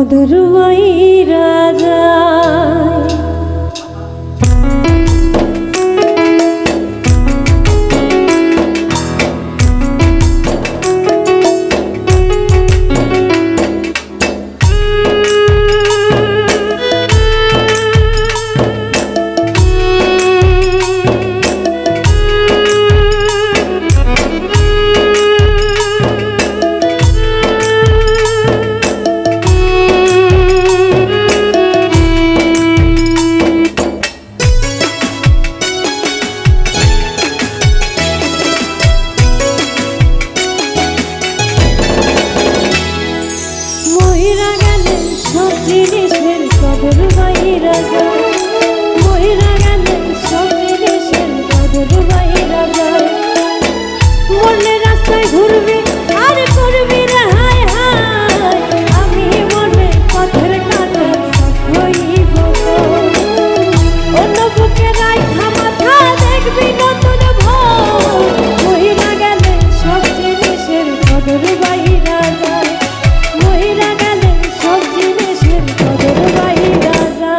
কদরবাই রাজা জিনিসের কদরবাই রাজা মহিলা গেলেন সব জিনিসের কদরবাই রাজা মরলে রাস্তায় ঘুরবি আর করবি রে হায় হায় আমি মনে পথের কাটা হইব অন্য বুকে রাইখা মাথা দেখবি নতুন ভোর মহিলা গেলেন সব জিনিসের কদরবাই রাজা মহিলা গেলেন সব জিনিসের কদরবাই রাজা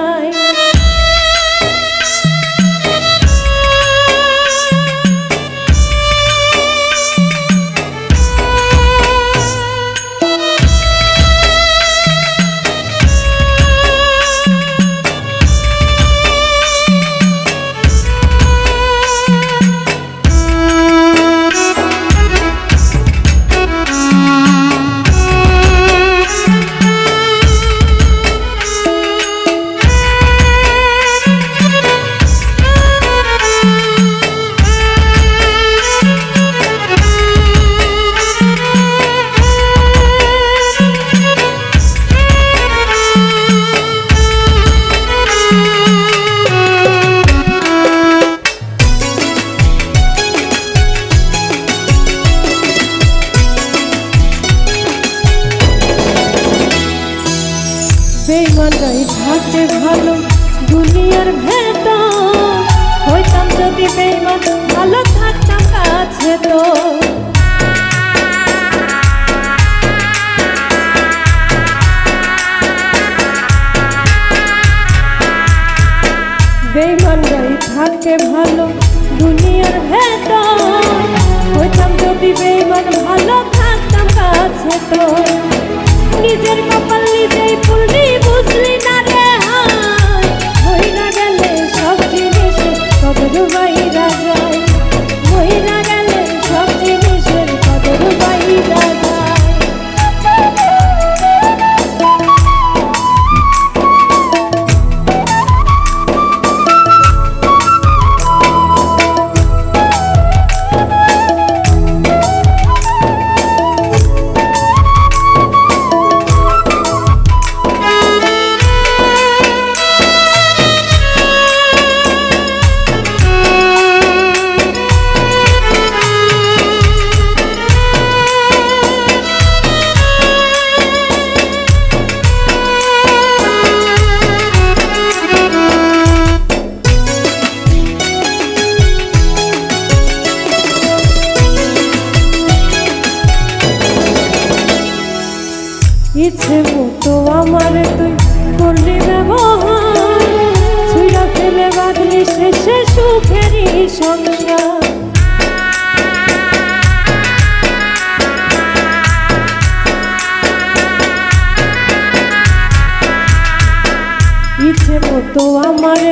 বেঈমানরাই থাকে ভালো দুনিয়ার ভেতর হইতাম যদি বেঈমান ভালো থাকতাম কাছে তো বেঈমানরাই থাকে ভালো দুনিয়ার ভেতর হইতাম যদি বেঈমান ভালো থাকতাম কাছে তো নিজের কপাল নিজেই পুরনি বুঝলি না রে হায় মহিলা গেলে সব জিনিসের কদরবাই রাজা মহিলা গেলে সব জিনিসের কদরবাই রাজা ইচ্ছে মতো আমার তুই করলি ব্যবহার ছুঁড়া ফেলে বাঁধলি শেষে সুখেরই সংসার ইচ্ছে মতো আমার